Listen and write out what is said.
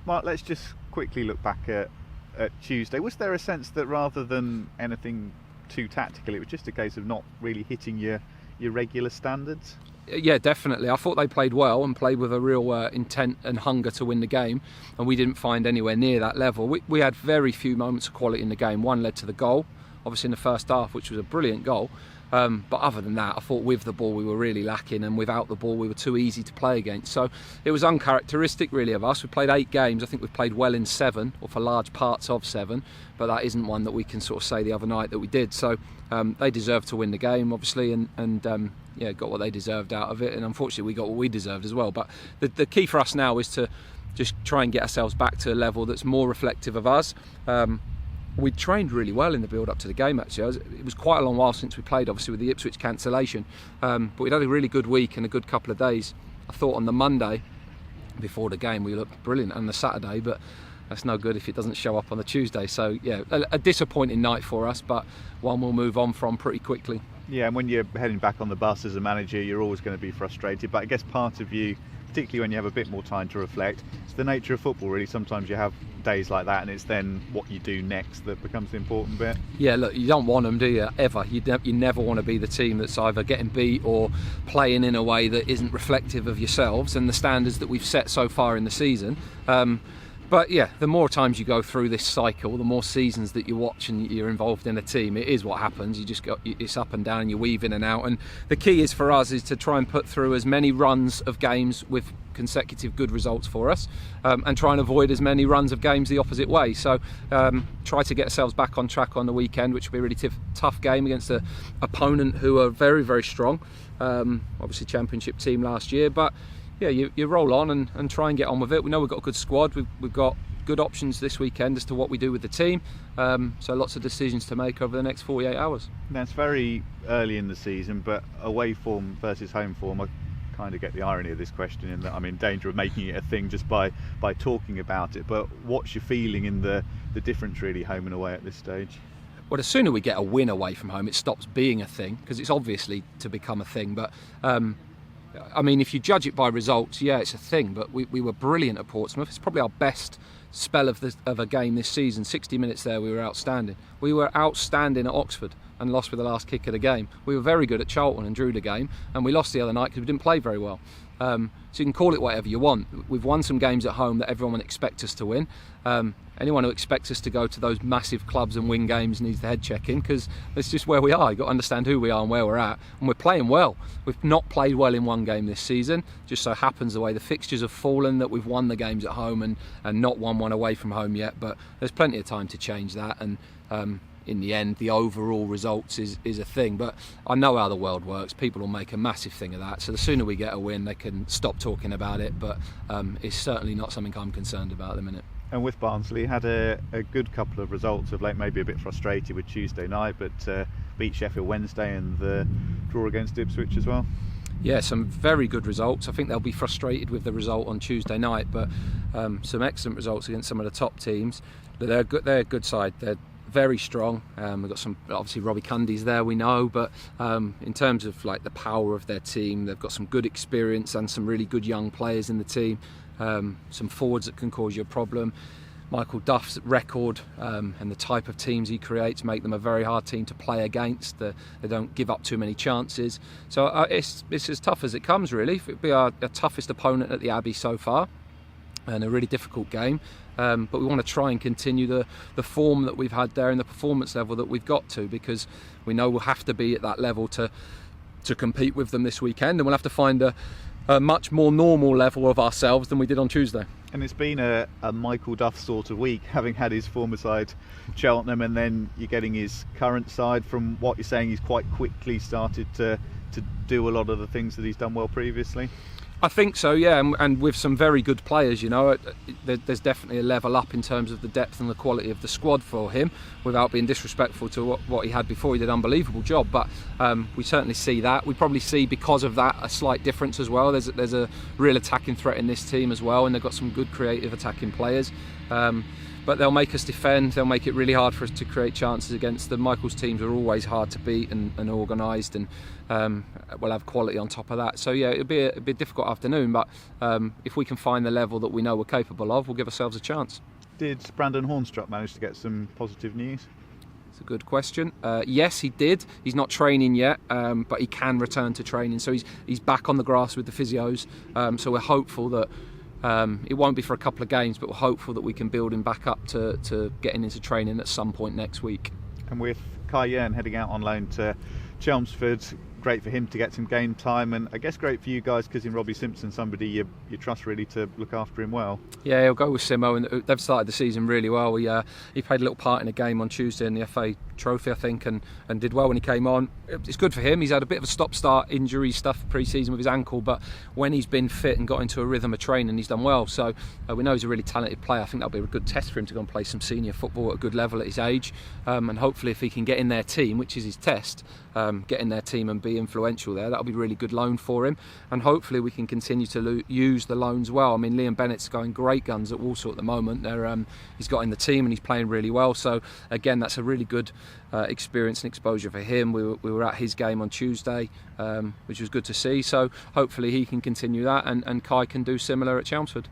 Mark, let's just quickly look back at Tuesday. Was there a sense that rather than anything too tactical, it was just a case of not really hitting your regular standards? Yeah, definitely. I thought they played well and played with a real intent and hunger to win the game, and we didn't find anywhere near that level. We had very few moments of quality in the game. One led to the goal, obviously in the first half, which was a brilliant goal. But other than that, I thought with the ball we were really lacking, and without the ball we were too easy to play against. So it was uncharacteristic really of us. We played 8 games. I think we've played well in 7, or for large parts of 7, but that isn't one that we can sort of say the other night that we did. So they deserved to win the game, obviously, and got what they deserved out of it. And unfortunately we got what we deserved as well. But the key for us now is to just try and get ourselves back to a level that's more reflective of us. We trained really well in the build-up to the game, actually. It was quite a long while since we played, obviously, with the Ipswich cancellation. But we'd had a really good week and a good couple of days. I thought on the Monday, before the game, we looked brilliant, and the Saturday, but that's no good if it doesn't show up on the Tuesday. So, yeah, a disappointing night for us, but one we'll move on from pretty quickly. Yeah, and when you're heading back on the bus as a manager, you're always going to be frustrated. But I guess part of you, particularly when you have a bit more time to reflect, it's the nature of football, really. Sometimes you have days like that, and it's then what you do next that becomes the important bit. Yeah, look, you don't want them, do you? Ever. You never want to be the team that's either getting beat or playing in a way that isn't reflective of yourselves and the standards that we've set so far in the season. But yeah, the more times you go through this cycle, the more seasons that you watch and you're involved in a team, it is what happens. It's up and down, you weave in and out. And the key is for us is to try and put through as many runs of games with consecutive good results for us, and try and avoid as many runs of games the opposite way. So try to get ourselves back on track on the weekend, which will be a really tough game against an opponent who are very, very strong. Obviously championship team last year, but yeah, you roll on and try and get on with it. We know we've got a good squad. We've got good options this weekend as to what we do with the team. So lots of decisions to make over the next 48 hours. Now, it's very early in the season, but away form versus home form, I kind of get the irony of this question in that I'm in danger of making it a thing just by talking about it. But what's your feeling in the difference really home and away at this stage? Well, the sooner we get a win away from home, it stops being a thing, because it's obviously to become a thing. But I mean, if you judge it by results, yeah, it's a thing, but we were brilliant at Portsmouth. It's probably our best spell of a game this season. 60 minutes there, we were outstanding. We were outstanding at Oxford and lost with the last kick of the game. We were very good at Charlton and drew the game, and we lost the other night because we didn't play very well. So you can call it whatever you want. We've won some games at home that everyone expects us to win. Anyone who expects us to go to those massive clubs and win games needs the head checking, because that's just where we are. You've got to understand who we are and where we're at, and we're playing well. We've not played well in one game this season. Just so happens the way the fixtures have fallen that we've won the games at home and not won one away from home yet, but there's plenty of time to change that, and in the end the overall results is a thing. But I know how the world works. People will make a massive thing of that, so the sooner we get a win they can stop talking about it, but it's certainly not something I'm concerned about at the minute. And with Barnsley, had a good couple of results of late, maybe a bit frustrated with Tuesday night, but beat Sheffield Wednesday and the draw against Ipswich as well. Yeah, some very good results. I think they'll be frustrated with the result on Tuesday night, but some excellent results against some of the top teams. But they're a good side. They're very strong. We've got some, obviously Robbie Cundy's there, we know, but in terms of like the power of their team, they've got some good experience and some really good young players in the team. Some forwards that can cause you a problem. Michael Duff's record and the type of teams he creates make them a very hard team to play against. They don't give up too many chances. So it's as tough as it comes, really. It'll be our toughest opponent at the Abbey so far, and a really difficult game. But we want to try and continue the form that we've had there and the performance level that we've got to, because we know we'll have to be at that level to compete with them this weekend, and we'll have to find a much more normal level of ourselves than we did on Tuesday. And it's been a Michael Duff sort of week, having had his former side Cheltenham, and then you're getting his current side. From what you're saying, he's quite quickly started to do a lot of the things that he's done well previously. I think so, yeah, and with some very good players, you know. There's definitely a level up in terms of the depth and the quality of the squad for him, without being disrespectful to what he had before. He did an unbelievable job, but we certainly see that. We probably see, because of that, a slight difference as well. There's a real attacking threat in this team as well, and they've got some good creative attacking players. But they'll make us defend. They'll make it really hard for us to create chances against them. Michael's teams are always hard to beat and organised, and we'll have quality on top of that. So yeah, it'll be a difficult afternoon. But if we can find the level that we know we're capable of, we'll give ourselves a chance. Did Brandon Hornstrup manage to get some positive news? It's a good question. Yes, he did. He's not training yet, but he can return to training. So he's back on the grass with the physios. So we're hopeful that it won't be for a couple of games, but we're hopeful that we can build him back up to getting into training at some point next week. And with Kai Jørn heading out on loan to Chelmsford, great for him to get some game time, and I guess great for you guys because in Robbie Simpson, somebody you trust really to look after him well. Yeah, he'll go with Simo, and they've started the season really well. He played a little part in a game on Tuesday in the FA Trophy, I think, and did well when he came on. It's good for him. He's had a bit of a stop-start injury stuff pre-season with his ankle, but when he's been fit and got into a rhythm of training, he's done well. So we know he's a really talented player. I think that'll be a good test for him to go and play some senior football at a good level at his age, and hopefully if he can get in their team, which is his test, get in their team and be influential there, that'll be a really good loan for him, and hopefully we can continue to use the loans well. I mean, Liam Bennett's going great guns at Walsall at the moment. He's got in the team and he's playing really well, so again that's a really good experience and exposure for him. We were at his game on Tuesday, which was good to see, so hopefully he can continue that, and Kai can do similar at Chelmsford.